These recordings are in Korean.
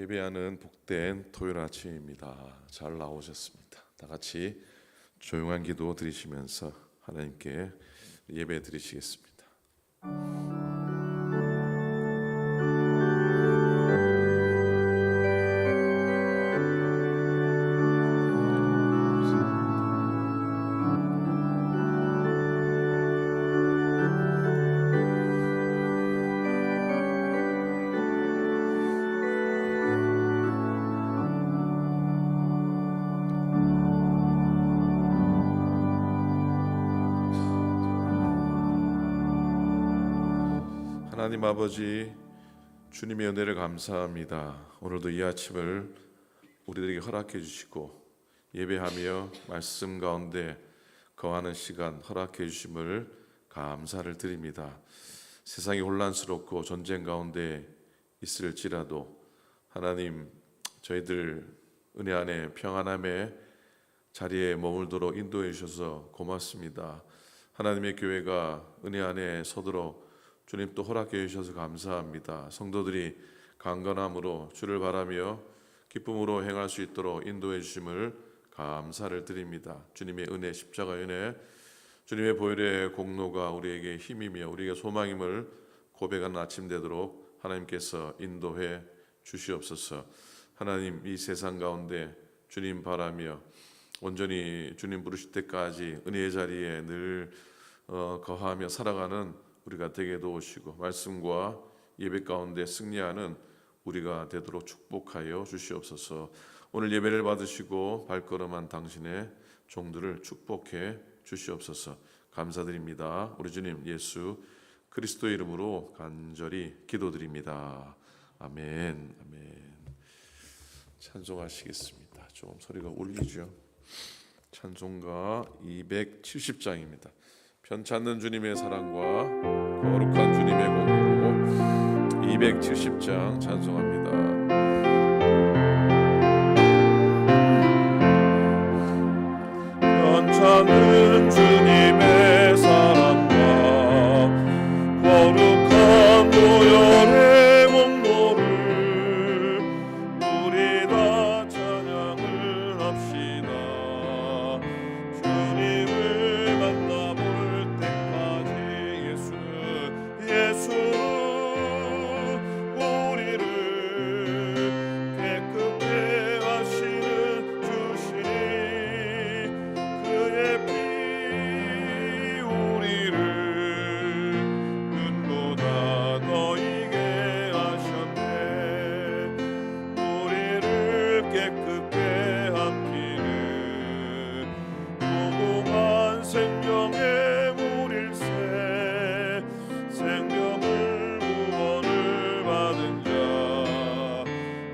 예배하는 복된 토요일 아침입니다. 잘 나오셨습니다. 다 같이 조용한 기도 드리시면서 하나님께 예배 드리시겠습니다. 하나님 아버지, 주님의 은혜를 감사합니다. 오늘도 이 아침을 우리들에게 허락해 주시고 예배하며 말씀 가운데 거하는 시간 허락해 주심을 감사를 드립니다. 세상이 혼란스럽고 전쟁 가운데 있을지라도 하나님, 저희들 은혜 안에 평안함의 자리에 머물도록 인도해 주셔서 고맙습니다. 하나님의 교회가 은혜 안에 서도록 주님 또 허락해 주셔서 감사합니다. 성도들이 강건함으로 주를 바라며 기쁨으로 행할 수 있도록 인도해 주심을 감사를 드립니다. 주님의 은혜, 십자가 은혜, 주님의 보혈의 공로가 우리에게 힘이며 우리에게 소망임을 고백하는 아침 되도록 하나님께서 인도해 주시옵소서. 하나님, 이 세상 가운데 주님 바라며 온전히 주님 부르실 때까지 은혜의 자리에 늘 거하며 살아가는 우리가 되게 도우시고 말씀과 예배 가운데 승리하는 우리가 되도록 축복하여 주시옵소서. 오늘 예배를 받으시고 발걸음한 당신의 종들을 축복해 주시옵소서. 감사드립니다. 우리 주님 예수 그리스도의 이름으로 간절히 기도드립니다. 아멘. 아멘. 찬송하시겠습니다. 좀 소리가 울리죠. 찬송가 270장입니다. 편찮는 주님의 사랑과 거룩한 주님의 공로로 270장 찬송합니다. 편찮은 주님의 사랑과 거룩한 보혈의 공로를 우리 다 찬양을 합시다. 주님을 만나볼 때까지 예수는 우리를 깨끗게 하시는 주시니 그의 피 우리를 눈보다 더 이게 하셨네. 우리를 깨끗게 함기는 무궁한 생명의 물일세. 생명을 구원을 받은 자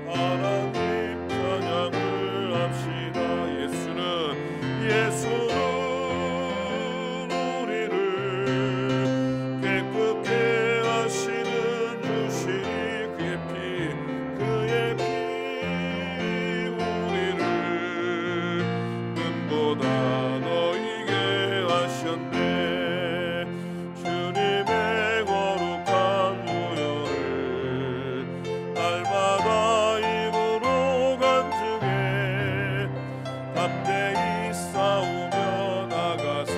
하나님 찬양을 합시다. 예수는 우리를 깨끗게 하시는 주시니 그의 피 우리를 눈보다 더 이게 하셨네. 주님의 거룩한 보혈을 날마다 입으로 간증해 담대히 싸우며 나가세.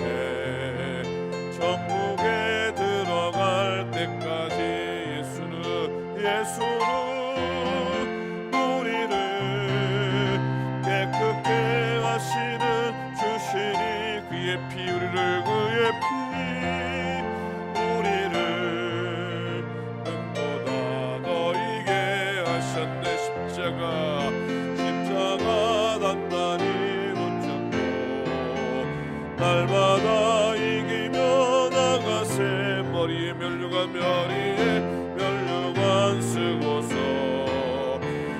천국에 들어갈 때까지 예수는 우리를 깨끗게 하시는 주시니 그의 피 우리를 눈보다 더 이게 하셨네. 십자가 단단히 붙잡고 날마다 이기며 나가세. 머리에 면류관 쓰고서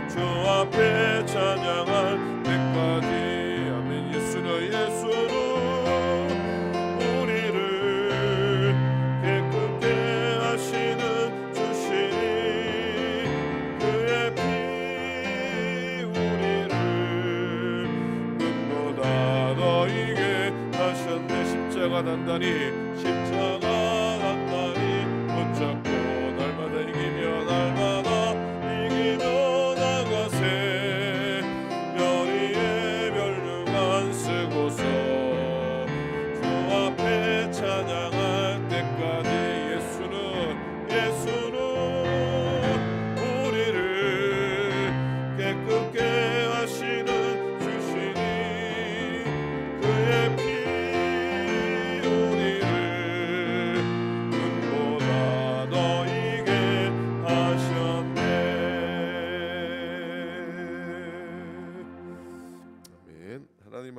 주 앞에 찬양할 때까지. 아멘. 예수는 우리를 깨끗게 하시는 주시니 그의 피 우리를 눈보다 더 이게 하셨네. 십자가 단단히 붙잡고 날마다 이기며 나가세.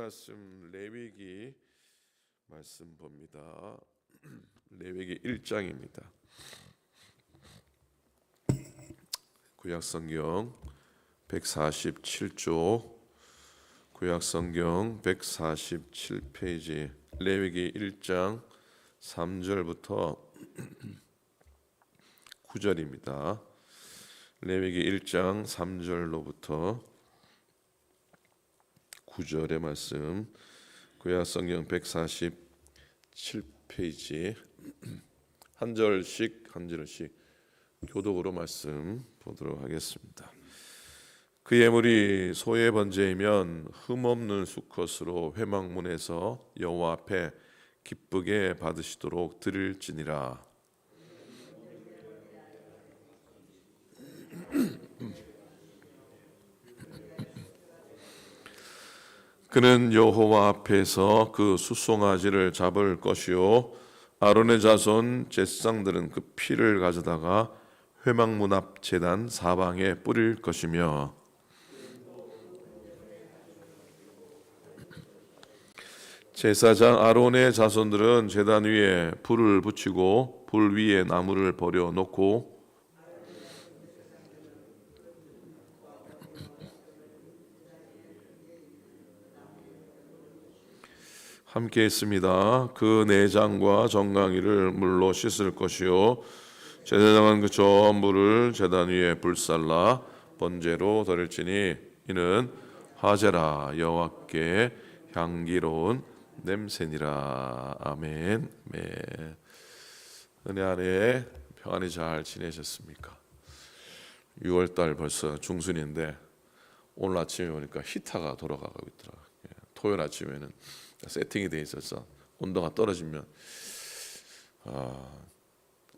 말씀 레위기 말씀 봅니다. 레위기 1장입니다. 구약성경 147조 구약성경 147페이지 레위기 1장 3절부터 9절입니다. 레위기 1장 3절로부터 9절의 말씀 구약성경 147페이지 한 절씩 교독으로 말씀 보도록 하겠습니다. 그 예물이 소의 번제이면 흠없는 수컷으로 회막문에서 여호와 앞에 기쁘게 받으시도록 드릴지니라. 그는 여호와 앞에서 그 숫송아지를 잡을 것이요 아론의 자손 제사장들은 그 피를 가져다가 회막문 앞 제단 사방에 뿌릴 것이며 제사장 아론의 자손들은 제단 위에 불을 붙이고 불 위에 나무를 버려 놓고 함께 했습니다. 그 내장과 정강이를 물로 씻을 것이요 제사장은 그 전부를 제단 위에 불살라 번제로 드릴지니 이는 화제라 여호와께 향기로운 냄새니라. 아멘. 네. 은혜 안에 평안히 잘 지내셨습니까? 6월달 벌써 중순인데 오늘 아침에 보니까 히터가 돌아가고 있더라고요. 토요일 아침에는 세팅이 돼 있어서 온도가 떨어지면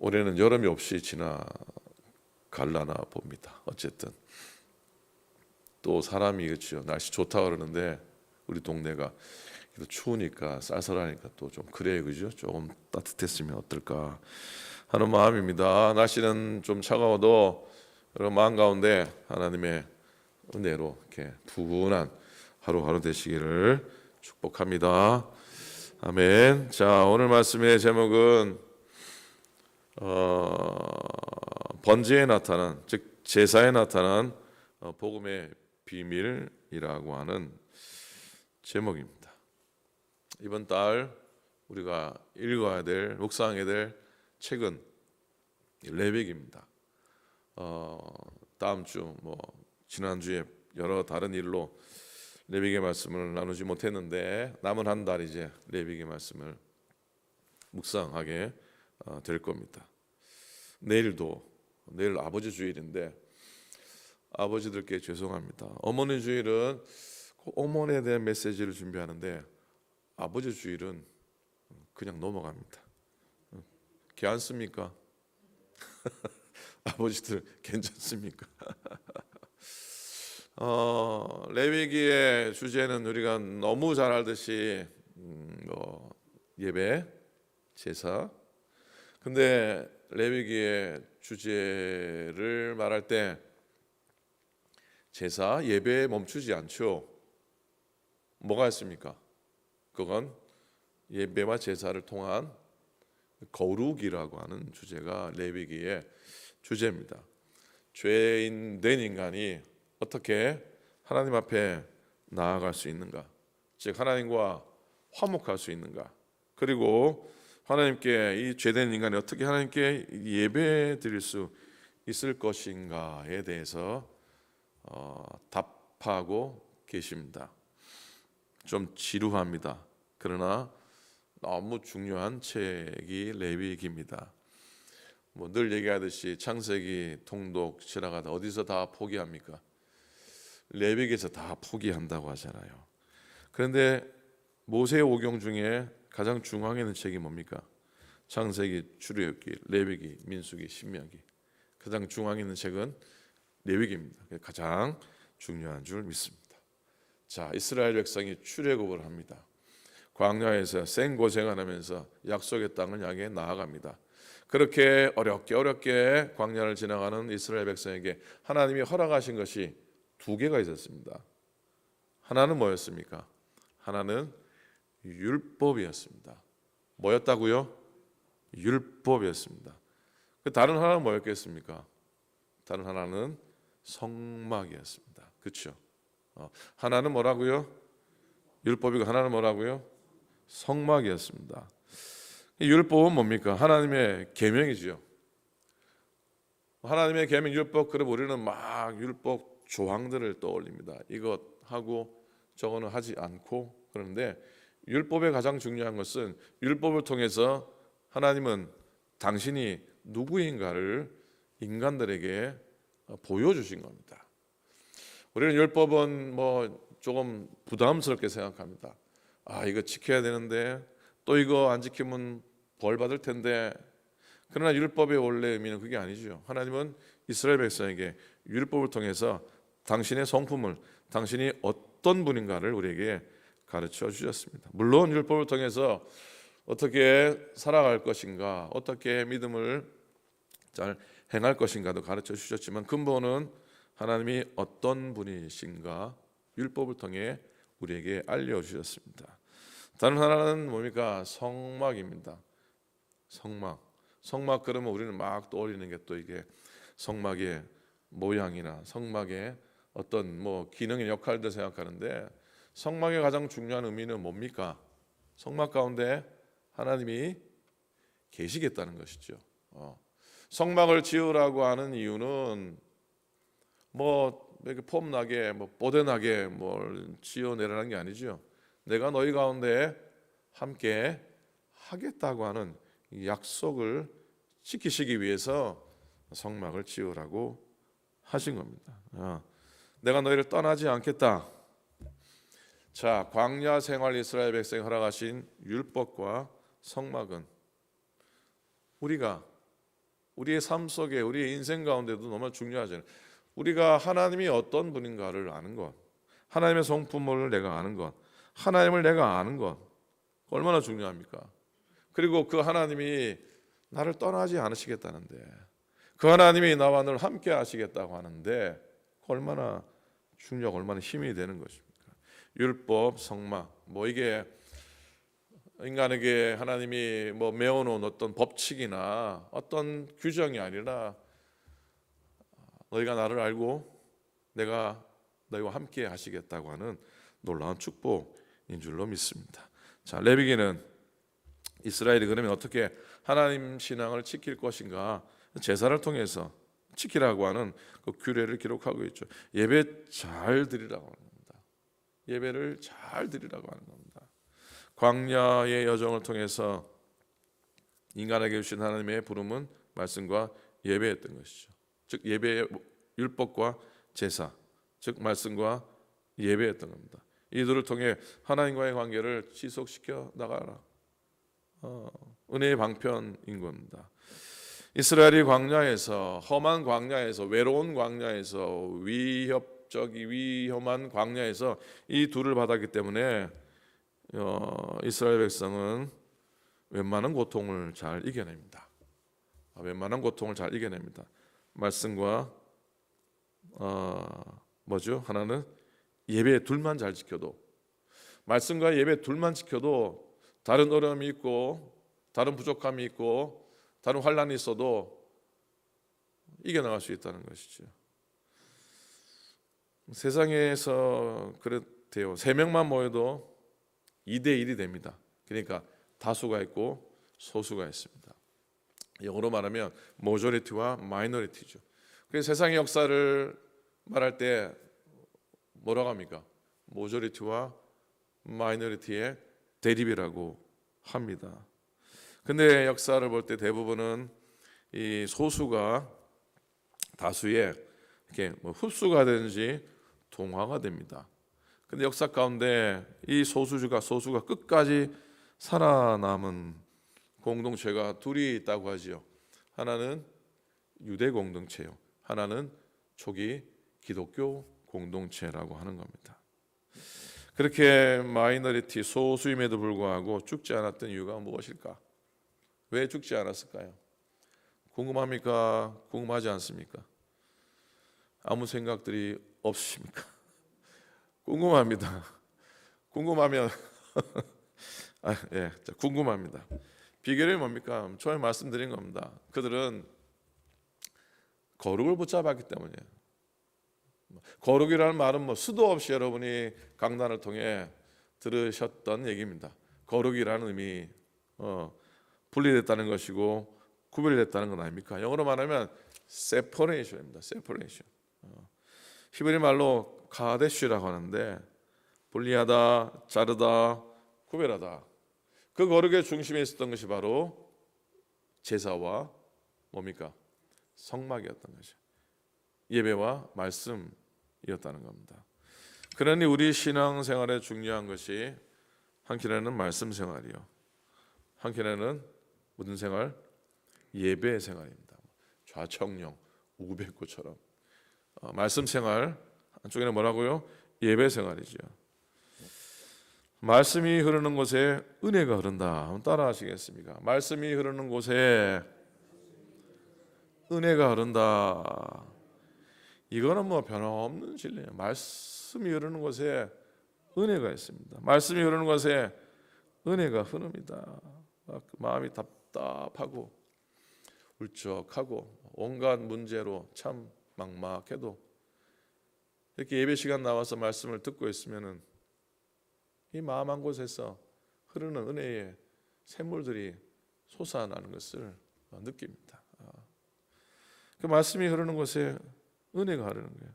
올해는 여름이 없이 지나갈라나 봅니다. 어쨌든 또 사람이 그렇죠. 날씨 좋다 그러는데 우리 동네가 추우니까 쌀쌀하니까 또 좀 그래요, 그죠? 조금 따뜻했으면 어떨까 하는 마음입니다. 날씨는 좀 차가워도 여러분 마음 가운데 하나님의 은혜로 이렇게 부근한 하루하루 되시기를 축복합니다. 아멘. 자, 오늘 말씀의 제목은 번제에 나타난, 즉 제사에 나타난 복음의 비밀이라고 하는 제목입니다. 이번 달 우리가 읽어야 될, 묵상해야 될 책은 레위기입니다. 다음 주, 지난주에 여러 다른 일로 레위기 말씀을 나누지 못했는데 남은 한 달 이제 레위기 말씀을 묵상하게 될 겁니다. 내일 아버지 주일인데 아버지들께 죄송합니다. 어머니 주일은 어머니에 대한 메시지를 준비하는데 아버지 주일은 그냥 넘어갑니다. 괜찮습니까? 아버지들 괜찮습니까? 레위기의 주제는 우리가 너무 잘 알듯이 예배, 제사. 근데 레위기의 주제를 말할 때 제사, 예배에 멈추지 않죠. 뭐가 있습니까? 그건 예배와 제사를 통한 거룩이라고 하는 주제가 레위기의 주제입니다. 죄인 된 인간이 어떻게 하나님 앞에 나아갈 수 있는가? 즉 하나님과 화목할 수 있는가? 그리고 하나님께 이 죄된 인간이 어떻게 하나님께 예배 드릴 수 있을 것인가에 대해서 답하고 계십니다. 좀 지루합니다. 그러나 너무 중요한 책이 레위기입니다. 늘 얘기하듯이 창세기, 통독 지나가다 어디서 다 포기합니까? 레위기에서 다 포기한다고 하잖아요. 그런데 모세 오경 중에 가장 중앙에 있는 책이 뭡니까? 창세기, 출애굽기, 레위기, 민수기, 신명기. 가장 중앙에 있는 책은 레위기입니다. 가장 중요한 줄 믿습니다. 자, 이스라엘 백성이 출애굽을 합니다. 광야에서 생고생을 하면서 약속의 땅을 향해 나아갑니다. 그렇게 어렵게 광야를 지나가는 이스라엘 백성에게 하나님이 허락하신 것이 두 개가 있었습니다. 하나는 뭐였습니까? 하나는 율법이었습니다. 뭐였다고요? 율법이었습니다. 그 다른 하나는 뭐였겠습니까? 다른 하나는 성막이었습니다. 그렇죠? 하나는 뭐라고요? 율법이고 하나는 뭐라고요? 성막이었습니다. 이 율법은 뭡니까? 하나님의 계명이죠. 하나님의 계명 율법, 그럼 우리는 막 율법 조항들을 떠올립니다. 이것 하고 저거는 하지 않고. 그런데 율법의 가장 중요한 것은 율법을 통해서 하나님은 당신이 누구인가를 인간들에게 보여주신 겁니다. 우리는 율법은 뭐 조금 부담스럽게 생각합니다. 이거 지켜야 되는데, 또 이거 안 지키면 벌 받을 텐데. 그러나 율법의 원래 의미는 그게 아니죠. 하나님은 이스라엘 백성에게 율법을 통해서 당신의 성품을, 당신이 어떤 분인가를 우리에게 가르쳐 주셨습니다. 물론 율법을 통해서 어떻게 살아갈 것인가, 어떻게 믿음을 잘 행할 것인가도 가르쳐 주셨지만, 근본은 하나님이 어떤 분이신가 율법을 통해 우리에게 알려주셨습니다. 다른 하나는 뭡니까? 성막입니다. 성막 그러면 우리는 막 떠올리는 게 또 이게 성막의 모양이나 성막의 어떤 뭐 기능의 역할들 생각하는데, 성막의 가장 중요한 의미는 뭡니까? 성막 가운데 하나님이 계시겠다는 것이죠. 성막을 지으라고 하는 이유는 뭐 이렇게 폼나게 뭐 뽀대나게 뭘 지어내라는 게 아니죠. 내가 너희 가운데 함께 하겠다고 하는 약속을 지키시기 위해서 성막을 지으라고 하신 겁니다. 내가 너희를 떠나지 않겠다. 자, 광야 생활 이스라엘 백성이 허락하신 율법과 성막은 우리의 삶 속에, 우리의 인생 가운데도 너무 중요하잖아요. 우리가 하나님이 어떤 분인가를 아는 것, 하나님의 성품을 내가 아는 것, 하나님을 내가 아는 것, 얼마나 중요합니까? 그리고 그 하나님이 나를 떠나지 않으시겠다는데, 그 하나님이 나와 늘 함께 하시겠다고 하는데 얼마나 중요하고 얼마나 힘이 되는 것입니까? 율법, 성막, 뭐 이게 인간에게 하나님이 뭐 메어놓은 어떤 법칙이나 어떤 규정이 아니라, 너희가 나를 알고 내가 너희와 함께 하시겠다고 하는 놀라운 축복인 줄로 믿습니다. 자, 레위기는 이스라엘이 그러면 어떻게 하나님 신앙을 지킬 것인가, 제사를 통해서 지키라고 하는 그 규례를 기록하고 있죠. 예배 잘 드리라고 하는 겁니다. 예배를 잘 드리라고 하는 겁니다. 광야의 여정을 통해서 인간에게 주신 하나님의 부름은 말씀과 예배였던 것이죠. 즉 예배의 율법과 제사, 즉 말씀과 예배였던 겁니다. 이들을 통해 하나님과의 관계를 지속시켜 나가라. 은혜의 방편인 겁니다. 이스라엘이 광야에서, 험한 광야에서, 외로운 광야에서, 위험한 광야에서 이 둘을 받았기 때문에 이스라엘 백성은 웬만한 고통을 잘 이겨냅니다. 웬만한 고통을 잘 이겨냅니다. 말씀과 하나는 예배 둘만 잘 지켜도, 말씀과 예배 둘만 지켜도 다른 어려움이 있고 다른 부족함이 있고 다른 환란이 있어도 이겨나갈 수 있다는 것이죠. 세상에서 그렇대요. 3명만 모여도 2대1이 됩니다. 그러니까 다수가 있고 소수가 있습니다. 영어로 말하면 모조리티와 마이너리티죠. 그래서 세상의 역사를 말할 때 뭐라고 합니까? 모조리티와 마이너리티의 대립이라고 합니다. 근데 역사를 볼 때 대부분은 이 소수가 다수의 이렇게 뭐 흡수가 되는지 동화가 됩니다. 근데 역사 가운데 이 소수가 끝까지 살아남은 공동체가 둘이 있다고 하지요. 하나는 유대 공동체요, 하나는 초기 기독교 공동체라고 하는 겁니다. 그렇게 마이너리티, 소수임에도 불구하고 죽지 않았던 이유가 무엇일까? 왜 죽지 않았을까요? 궁금합니까? 궁금하지 않습니까? 아무 생각들이 없으십니까? 궁금합니다. 궁금하면 예, 자, 궁금합니다. 비결이 뭡니까? 처음에 말씀드린 겁니다. 그들은 거룩을 붙잡았기 때문이에요. 거룩이라는 말은 뭐 수도 없이 여러분이 강단을 통해 들으셨던 얘기입니다. 거룩이라는 의미, 분리됐다는 것이고 구별됐다는 건 아닙니까? 영어로 말하면 separation입니다. separation. 히브리 말로 카데슈라고 하는데 분리하다, 자르다, 구별하다. 그 거룩의 중심에 있었던 것이 바로 제사와 뭡니까? 성막이었던 것이죠. 예배와 말씀이었다는 겁니다. 그러니 우리 신앙생활에 중요한 것이 한켠에는 말씀 생활이요, 한켠에는 무슨 생활? 예배 생활입니다. 좌청룡, 우백구처럼 말씀 생활, 한쪽에는 뭐라고요? 예배 생활이죠. 말씀이 흐르는 곳에 은혜가 흐른다. 한번 따라 하시겠습니까? 말씀이 흐르는 곳에 은혜가 흐른다. 이거는 뭐 변함없는 진리예요. 말씀이 흐르는 곳에 은혜가 있습니다. 말씀이 흐르는 곳에 은혜가 흐릅니다. 마음이 답답하고 울적하고 온갖 문제로 참 막막해도 이렇게 예배 시간 나와서 말씀을 듣고 있으면은 이 마음 한 곳에서 흐르는 은혜의 샘물들이 솟아나는 것을 느낍니다. 그 말씀이 흐르는 곳에 은혜가 흐르는 거예요.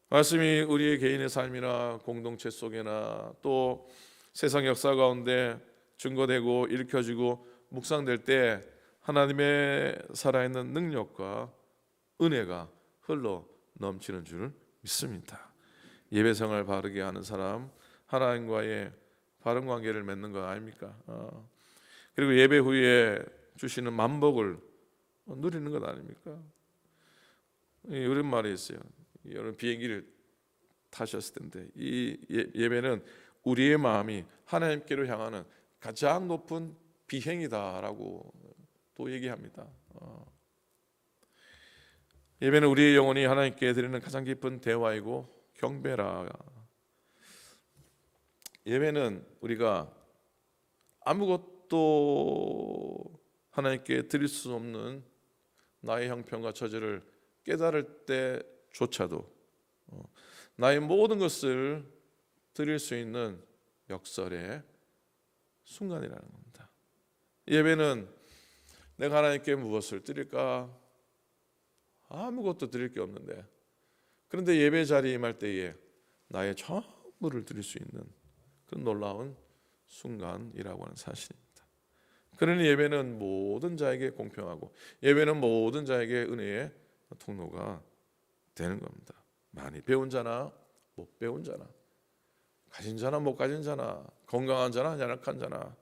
말씀이 우리의 개인의 삶이나 공동체 속에나 또 세상 역사 가운데 증거되고 일으켜지고 묵상될 때 하나님의 살아있는 능력과 은혜가 흘러 넘치는 줄 믿습니다. 예배 생활 바르게 하는 사람, 하나님과의 바른 관계를 맺는 거 아닙니까? 그리고 예배 후에 주시는 만복을 누리는 것 아닙니까? 이런 말이 있어요. 여러분 비행기를 타셨을 텐데 이 예배는 우리의 마음이 하나님께로 향하는 가장 높은 비행이다라고 또 얘기합니다. 예배는 우리의 영혼이 하나님께 드리는 가장 깊은 대화이고 경배라. 예배는 우리가 아무것도 하나님께 드릴 수 없는 나의 형편과 처지를 깨달을 때조차도 나의 모든 것을 드릴 수 있는 역설의 순간이라는 겁니다. 예배는 내가 하나님께 무엇을 드릴까? 아무것도 드릴 게 없는데 그런데 예배 자리에 임할 때에 나의 전부를 드릴 수 있는 그 놀라운 순간이라고 하는 사실입니다. 그러니 예배는 모든 자에게 공평하고 예배는 모든 자에게 은혜의 통로가 되는 겁니다. 많이 배운 자나 못 배운 자나 가진 자나 못 가진 자나 건강한 자나 연약한 자나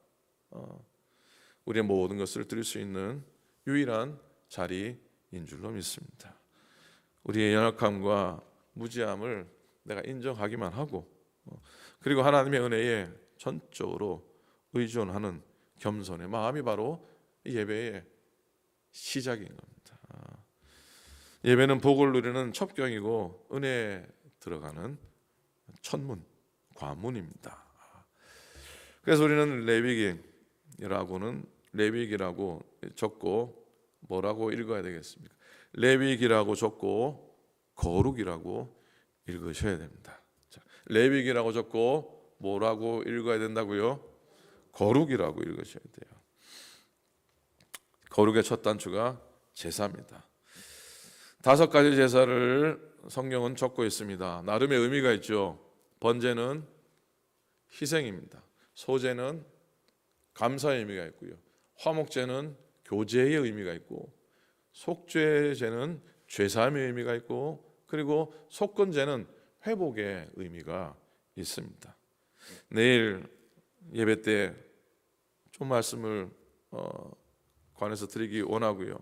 우리의 모든 것을 드릴 수 있는 유일한 자리인 줄로 믿습니다. 우리의 연약함과 무지함을 내가 인정하기만 하고 그리고 하나님의 은혜에 전적으로 의존하는 겸손의 마음이 바로 예배의 시작인 겁니다. 예배는 복을 누리는 첩경이고 은혜에 들어가는 첫문, 관문입니다. 그래서 우리는 레위기라고 적고 뭐라고 읽어야 되겠습니까? 레위기라고 적고 거룩이라고 읽으셔야 됩니다. 레위기라고 적고 뭐라고 읽어야 된다고요? 거룩이라고 읽으셔야 돼요. 거룩의 첫 단추가 제사입니다. 5가지 제사를 성경은 적고 있습니다. 나름의 의미가 있죠. 번제는 희생입니다. 소제는 감사의 의미가 있고요. 화목제는 교제의 의미가 있고 속죄제는 죄사함의 의미가 있고 그리고 속건제는 회복의 의미가 있습니다. 내일 예배 때 좀 말씀을 관해서 드리기 원하고요.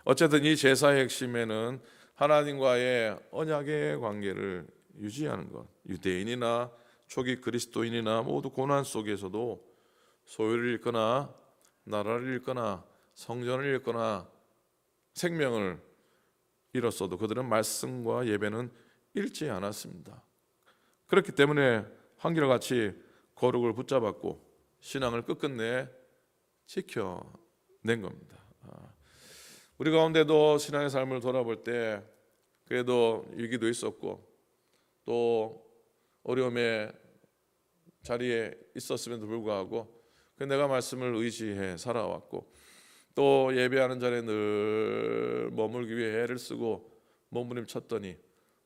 어쨌든 이 제사의 핵심에는 하나님과의 언약의 관계를 유지하는 것, 유대인이나 초기 그리스도인이나 모두 고난 속에서도 소유를 잃거나 나라를 잃거나 성전을 잃거나 생명을 잃었어도 그들은 말씀과 예배는 잃지 않았습니다. 그렇기 때문에 한결같이 거룩을 붙잡았고 신앙을 끝끝내 지켜낸 겁니다. 우리 가운데도 신앙의 삶을 돌아볼 때 그래도 위기도 있었고 또 어려움의 자리에 있었음에도 불구하고 내가 말씀을 의지해 살아왔고 또 예배하는 자리에 늘 머물기 위해 애를 쓰고 몸부림쳤더니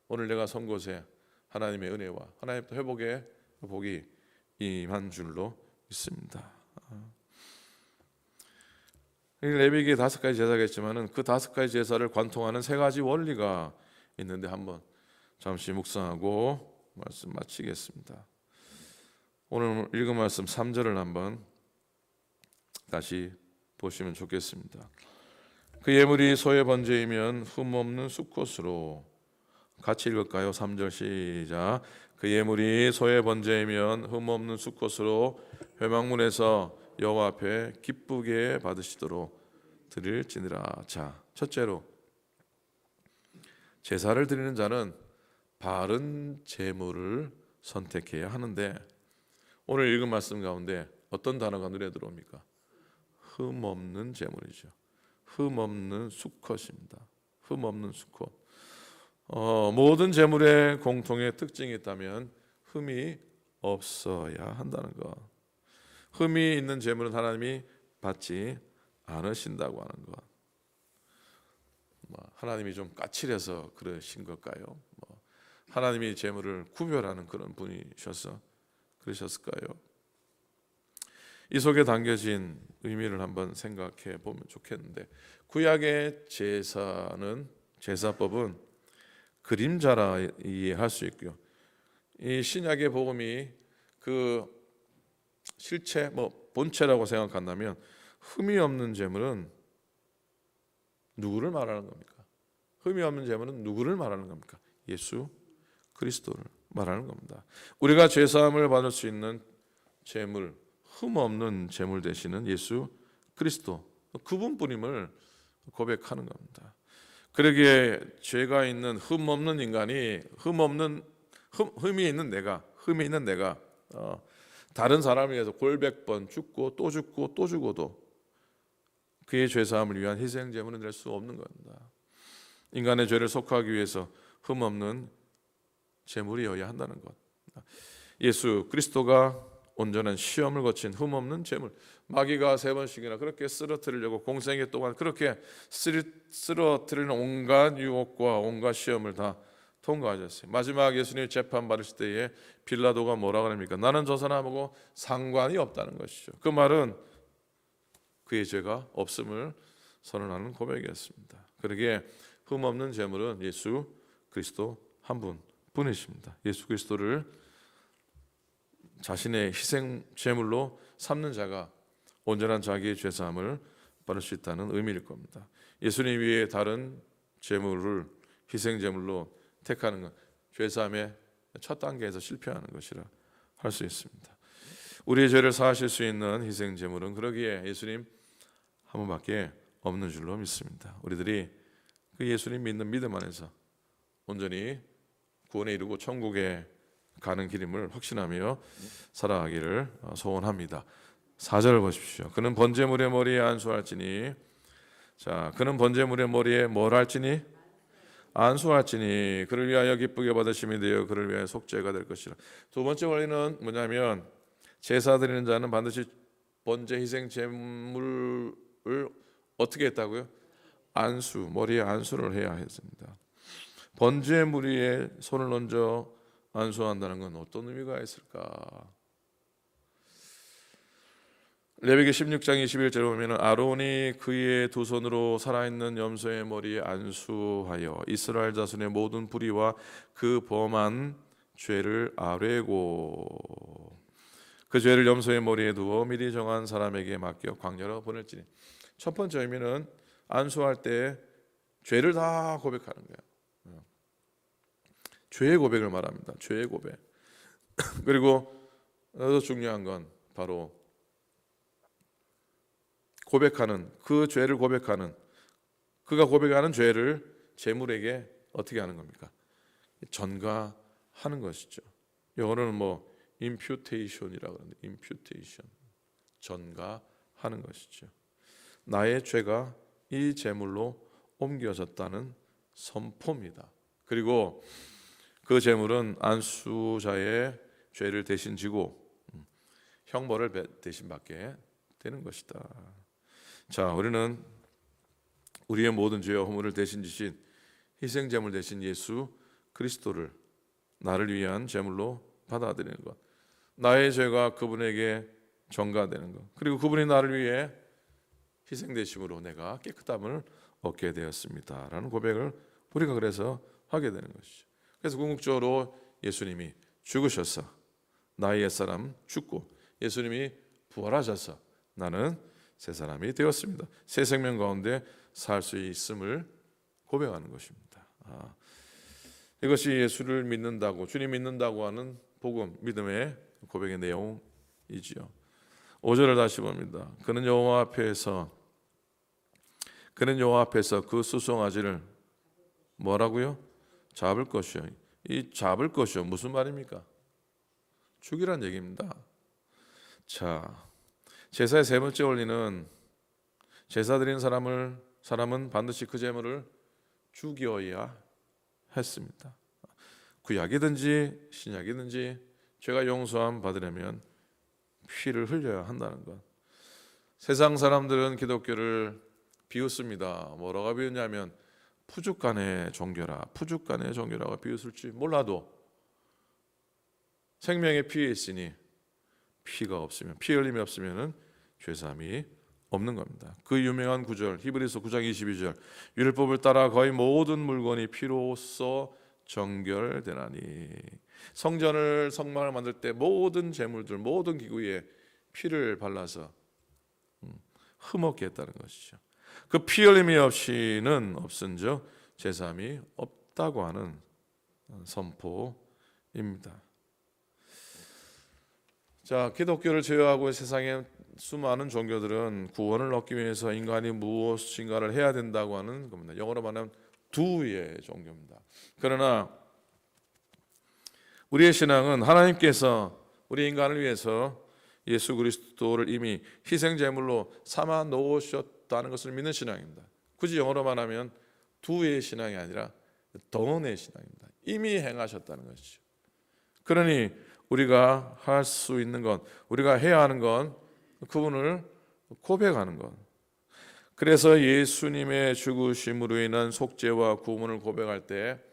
오늘 내가 선 곳에 하나님의 은혜와 하나님의 회복의 복이 임한 줄로 믿습니다. 레위기에 5가지 제사가 있지만은 그 5가지 제사를 관통하는 3가지 원리가 있는데 한번 잠시 묵상하고 말씀 마치겠습니다. 오늘 읽은 말씀 3절을 한번 다시 보시면 좋겠습니다. 그 예물이 소의 번제이면 흠없는 수컷으로, 같이 읽을까요? 3절 시작. 그 예물이 소의 번제이면 흠없는 수컷으로 회막문에서 여호와 앞에 기쁘게 받으시도록 드릴지니라. 자, 첫째로 제사를 드리는 자는 바른 제물을 선택해야 하는데 오늘 읽은 말씀 가운데 어떤 단어가 눈에 들어옵니까? 흠없는 제물이죠. 흠없는 수컷입니다. 흠없는 수컷. 모든 제물의 공통의 특징이 있다면 흠이 없어야 한다는 것. 흠이 있는 제물은 하나님이 받지 않으신다고 하는 것. 하나님이 좀 까칠해서 그러신 걸까요? 하나님이 제물을 구별하는 그런 분이셔서 그러셨을까요? 이 속에 담겨진 의미를 한번 생각해 보면 좋겠는데 구약의 제사법은 그림자라 이해할 수 있고요. 이 신약의 복음이 그 실체 본체라고 생각한다면 흠이 없는 제물은 누구를 말하는 겁니까? 흠이 없는 제물은 누구를 말하는 겁니까? 예수 그리스도를 말하는 겁니다. 우리가 죄 사함을 받을 수 있는 제물, 흠 없는 제물 되시는 예수 그리스도, 그분뿐임을 고백하는 겁니다. 그러기에 죄가 있는 흠 없는 인간이 흠이 있는 내가 다른 사람을 위해서 골백번 죽고 또 죽고 또 죽어도 그의 죄 사함을 위한 희생 제물은 될 수 없는 겁니다. 인간의 죄를 속하기 위해서 흠 없는 제물이어야 한다는 것. 예수 그리스도가 온전한 시험을 거친 흠없는 제물. 마귀가 3번씩이나 그렇게 쓰러뜨리려고 공생애 동안 그렇게 쓰러뜨리는 온갖 유혹과 온갖 시험을 다 통과하셨어요. 마지막 예수님 재판 받으실 때에 빌라도가 뭐라고 합니까? 나는 저 사람하고 상관이 없다는 것이죠. 그 말은 그의 죄가 없음을 선언하는 고백이었습니다. 그러기에 흠없는 제물은 예수 그리스도 한 분뿐이십니다. 예수 그리스도를 자신의 희생 제물로 삼는 자가 온전한 자기의 죄 사함을 받을 수 있다는 의미일 겁니다. 예수님 위에 다른 제물을 희생 제물로 택하는 것, 죄 사함의 첫 단계에서 실패하는 것이라 할 수 있습니다. 우리의 죄를 사하실 수 있는 희생 제물은 그러기에 예수님 한 분밖에 없는 줄로 믿습니다. 우리들이 그 예수님 믿는 믿음 안에서 온전히 구원에 이르고 천국에 가는 길임을 확신하며 살아가기를 소원합니다. 4절을 보십시오. 그는 번제물의 머리에 안수할지니, 자, 그는 번제물의 머리에 뭘 할지니? 안수할지니 그를 기쁘게 받으심이 되어 그를 위하여 속죄가 될 것이라. 두 번째 원리는 뭐냐면 제사 드리는 자는 반드시 번제 희생 제물을 어떻게 했다고요? 머리에 안수를 해야 했습니다. 번제물 위에 손을 얹어 안수한다는 건 어떤 의미가 있을까? 레위기 16장 21절에 보면 아론이 그의 두 손으로 살아있는 염소의 머리에 안수하여 이스라엘 자손의 모든 불의와 그 범한 죄를 아뢰고 그 죄를 염소의 머리에 두어 미리 정한 사람에게 맡겨 광야로 보낼지니. 첫 번째 의미는 안수할 때 죄를 다 고백하는 거예요. 죄의 고백을 말합니다. 죄의 고백. 그리고 더 중요한 건 바로 고백하는, 그 죄를 고백하는, 그가 고백하는 죄를 제물에게 어떻게 하는 겁니까? 전가하는 것이죠. 영어로는 임퓨테이션이라고 하는데, 임퓨테이션, 전가하는 것이죠. 나의 죄가 이 제물로 옮겨졌다는 선포입니다. 그리고 그 제물은 안수자의 죄를 대신 지고 형벌을 대신 받게 되는 것이다. 자, 우리는 우리의 모든 죄와 허물을 대신 지신 희생 제물 대신 예수 그리스도를 나를 위한 제물로 받아들이는 것, 나의 죄가 그분에게 전가되는 것, 그리고 그분이 나를 위해 희생되심으로 내가 깨끗함을 얻게 되었습니다라는 고백을 우리가 그래서 하게 되는 것이죠. 그래서 궁극적으로 예수님이 죽으셔서 나의 옛사람 죽고 예수님이 부활하셔서 나는 새 사람이 되었습니다. 새 생명 가운데 살 수 있음을 고백하는 것입니다. 이것이 예수를 믿는다고, 주님 믿는다고 하는 복음, 믿음의 고백의 내용이지요. 5절을 다시 봅니다. 그는 여호와 앞에서 그 수송아지를 뭐라고요? 잡을 것이요. 이 잡을 것이요 무슨 말입니까? 죽이란 얘기입니다. 자, 제사의 세 번째 원리는 제사 드린 사람은 반드시 그 제물을 죽여야 했습니다. 구약이든지 신약이든지 죄가 용서함 받으려면 피를 흘려야 한다는 것. 세상 사람들은 기독교를 비웃습니다. 뭐라고 비웃냐면 푸죽간의 종교라고 비웃을지 몰라도 생명의 피에 있으니 피가 없으면, 피 흘림이 없으면은 죄사함이 없는 겁니다. 그 유명한 구절 히브리서 9장 22절, 율법을 따라 거의 모든 물건이 피로써 정결되나니. 성막을 만들 때 모든 제물들, 모든 기구에 피를 발라서 흠없게 했다는 것이죠. 그 피 흘림이 없이는 없은즉 제사함이 없다고 하는 선포입니다. 자, 기독교를 제외하고 세상의 수많은 종교들은 구원을 얻기 위해서 인간이 무엇인가를 해야 된다고 하는 겁니다. 영어로 말하면 do의 종교입니다. 그러나 우리의 신앙은 하나님께서 우리 인간을 위해서 예수 그리스도를 이미 희생 제물로 삼아 놓으셨다는 것을 믿는 신앙입니다. 굳이 영어로 말하면 do의 신앙이 아니라 done의 신앙입니다. 이미 행하셨다는 것이죠. 그러니 우리가 할 수 있는 것, 우리가 해야 하는 건 그분을 고백하는 것. 그래서 예수님의 죽으심으로 인한 속죄와 구원을 고백할 때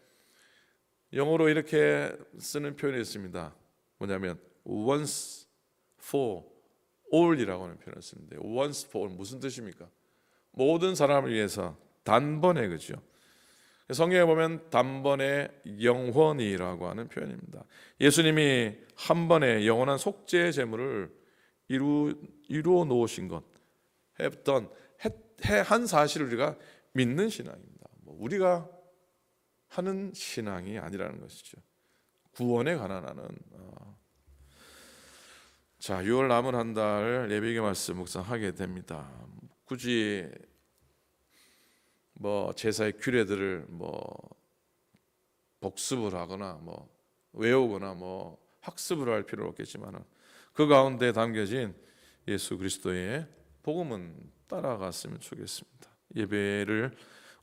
영어로 이렇게 쓰는 표현이 있습니다. 뭐냐면 once for all이라고 하는 표현을 쓰는데, once for all 무슨 뜻입니까? 모든 사람을 위해서 단번에, 그죠? 성경에 보면 단번에 영원이라고 하는 표현입니다. 예수님이 한 번에 영원한 속죄 제물을 이루어 놓으신 것, 한 사실을 우리가 믿는 신앙입니다. 우리가 하는 신앙이 아니라는 것이죠. 구원에 관한 하는. 자, 6월 남은 한 달 예배의 말씀 묵상하게 됩니다. 굳이 제사의 규례들을 복습을 하거나 외우거나 학습을 할 필요는 없겠지만 그 가운데 담겨진 예수 그리스도의 복음은 따라갔으면 좋겠습니다.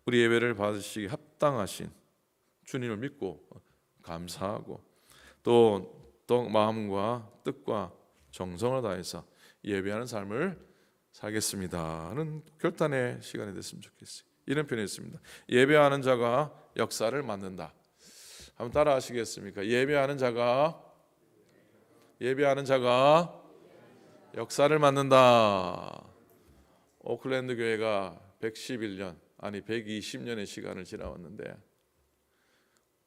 우리 예배를 받으시기 합당하신 주님을 믿고 감사하고 또 마음과 뜻과 정성을 다해서 예배하는 삶을 살겠습니다 하는 결단의 시간이 됐으면 좋겠어요. 이런 표현이 있습니다. 예배하는 자가 역사를 만든다. 한번 따라 하시겠습니까? 예배하는 자가 역사를 만든다. 오클랜드 교회가 120년의 시간을 지나왔는데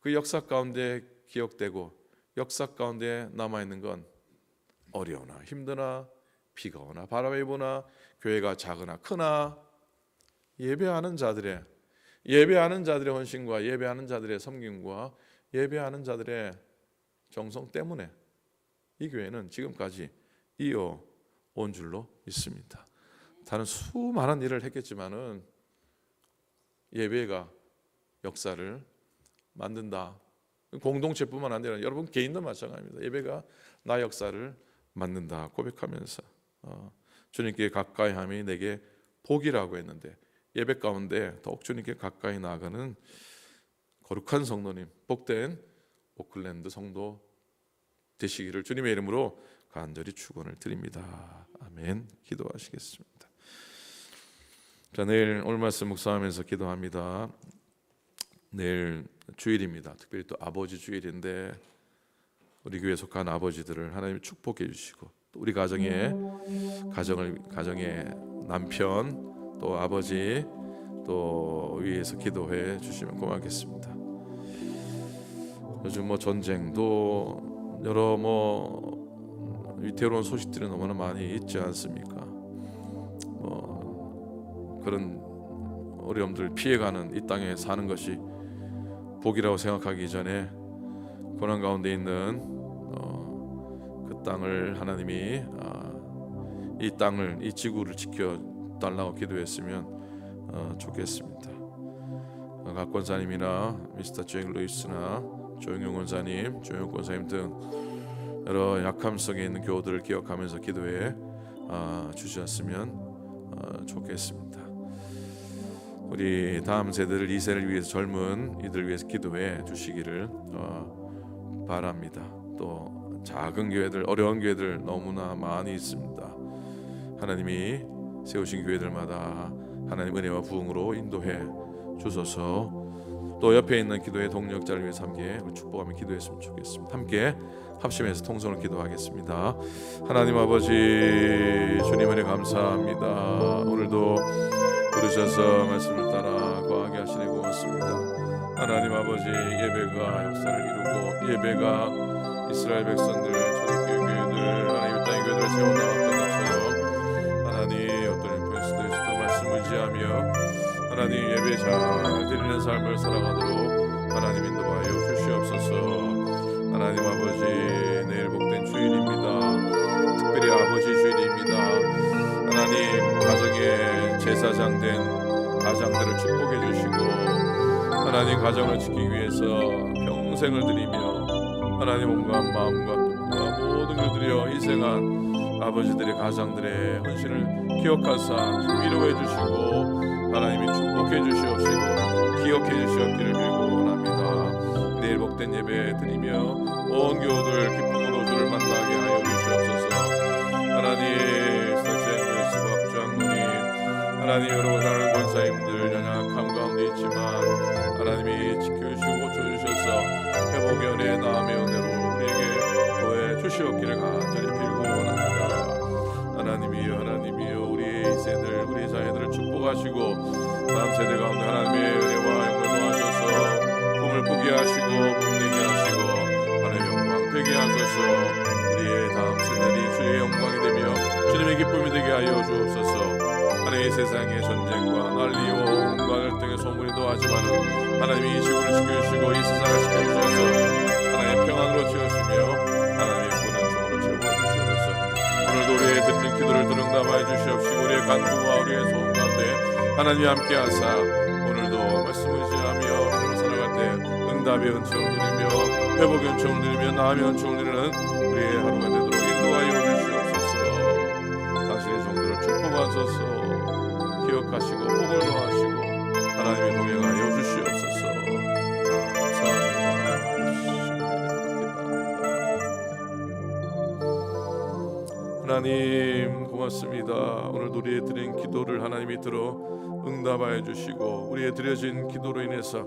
그 역사 가운데 기억되고 역사 가운데 남아있는 건 어려우나 힘드나 비가 오나 바람이 부나 교회가 작으나 크나 예배하는 자들의 헌신과 예배하는 자들의 섬김과 예배하는 자들의 정성 때문에 이 교회는 지금까지 이어온 줄로 믿습니다. 다른 수많은 일을 했겠지만은 예배가 역사를 만든다. 공동체뿐만 아니라 여러분 개인도 마찬가지입니다. 예배가 나 역사를 만든다 고백하면서 주님께 가까이함이 내게 복이라고 했는데, 예배 가운데 더욱 주님께 가까이 나아가는 거룩한 성도님, 복된 오클랜드 성도 되시기를 주님의 이름으로 간절히 축원을 드립니다. 아멘. 기도하시겠습니다. 자, 내일 오늘 말씀 묵상하면서 기도합니다. 내일 주일입니다. 특별히 또 아버지 주일인데 우리 교회에 속한 아버지들을 하나님 축복해 주시고, 또 우리 가정의 남편 또 아버지 또 위에서 기도해 주시면 고맙겠습니다. 요즘 전쟁도 여러 위태로운 소식들이 너무나 많이 있지 않습니까? 그런 어려움들 피해가는 이 땅에 사는 것이 복이라고 생각하기 전에 고난 가운데 있는 그 땅을 하나님이 이 땅을, 이 지구를 지켜달라고 기도했으면 좋겠습니다. 각 권사님이나 미스터 잭 루이스나 조영용 권사님, 조영용 권사님 등 여러 약함 속에 있는 교우들을 기억하면서 기도해 주셨으면 좋겠습니다. 우리 다음 세대를, 2세를 위해서, 젊은 이들을 위해서 기도해 주시기를 바랍니다. 또 작은 교회들, 어려운 교회들 너무나 많이 있습니다. 하나님이 세우신 교회들마다 하나님 은혜와 부흥으로 인도해 주소서. 또 옆에 있는 기도의 동력자를 위해서 함께 축복하며 기도했으면 좋겠습니다. 함께 합심해서 통성으로 기도하겠습니다. 하나님 아버지, 주님 은혜 감사합니다. 오늘도 부르셔서 말씀을 따라 거하게 하시니 고맙습니다. 하나님 아버지, 예배가 역사를 이루고 예배가 이스라엘 백성들, 초대교회 교회들, 하나님 땅의 교회들을 세워나갔던 것처럼 하나님 어떤 형편에서도 말씀을 의지하며 하나님 예배 잘 드리는 삶을 살아가도록 하나님 인도하여 주시옵소서. 하나님 아버지, 내일 복된 주일입니다. 특별히 아버지 주일입니다. 하나님 가정의 제사장 된 가장들을 축복해 주시고, 하나님 가정을 지키기 위해서 평생을 드리며 하나님 온갖 마음과 뜻과 모든 걸 드려 희생한 아버지들의 가장들의 헌신을 기억하사 위로해 주시고 하나님이 축복해 주시옵시고 기억해 주시옵기를 빌고 원합니다. 내일 복된 예배 드리며 온 교우들 기쁨으로 주를 만나게 하여 주시옵소서. 하나님 선생님, 수박장로님, 하나님 여러 다른 권사님들 연약함 가운데 있지만 하나님이 지켜주시고 고쳐주셔서 회복의 은혜, 나음의 은혜로 우리에게 더해 주시옵기를 간절히 빌고 원합니다. 하나님이여 우리의 세대들, 우리의 자녀들을 축복하시고 다음 세대 가운데 하나님의 은혜와 영광을 더하셔서 꿈을 꾸게 하시고 꿈되게 하시고 하나님의 영광 되게 하소서. 우리의 다음 세대들이 주의 영광이 되며 주님의 기쁨이 되게 하여 주옵소서. 하나님, 이 세상의 전쟁과 난리와 온갖 갈등의 소문이 더하지만은 하나님이 이 지구를 지켜주시고 이 세상을 지켜주셔서 하나님의 평안으로 채우시며 하나님의 군행성으로 채워주시옵소서. 오늘도 우리의 듣는 기도를 응답하여 주시옵시고 우리의 간구와 우리의 소원 가운데 하나님이 함께하사 오늘도 말씀을 의지하며 하나님을 살아갈 때 응답의 은총을 누리며 회복의 은총을 누리며 나음의 은총을 누리는 우리의 하루가 되도록 인도하여 주시옵소서. 당신의 종들을 축복하소서. 기억하시고 복을 더하시고 하나님이 동행하여 주시옵소서. 감사합니다. 하나님 고맙습니다. 오늘 우리의 드린 기도를 하나님이 들어 응답하여 주시고 우리의 드려진 기도로 인해서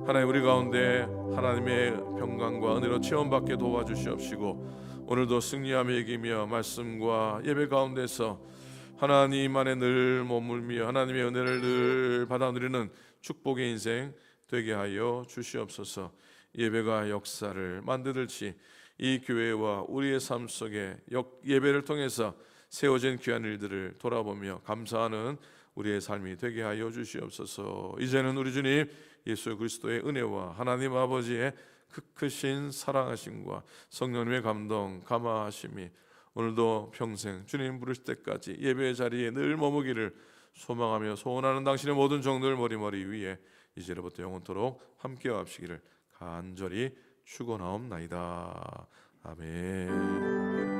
하나님 우리 가운데 하나님의 평강과 은혜로 체험받게 도와주시옵시고 오늘도 승리하며 이기며 말씀과 예배 가운데서 하나님 안에 늘 머물며 하나님의 은혜를 늘 받아 누리는 축복의 인생 되게 하여 주시옵소서. 예배가 역사를 만들듯이 이 교회와 우리의 삶 속에 예배를 통해서 세워진 귀한 일들을 돌아보며 감사하는 우리의 삶이 되게 하여 주시옵소서. 이제는 우리 주님 예수 그리스도의 은혜와 하나님 아버지의 크신 사랑하심과 성령님의 감동 감화하심이 오늘도 평생 주님 부르실 때까지 예배의 자리에 늘 머무기를 소망하며 소원하는 당신의 모든 종들 머리 위에 이제로부터 영원토록 함께하시기를 간절히 축원하옵나이다. 아멘.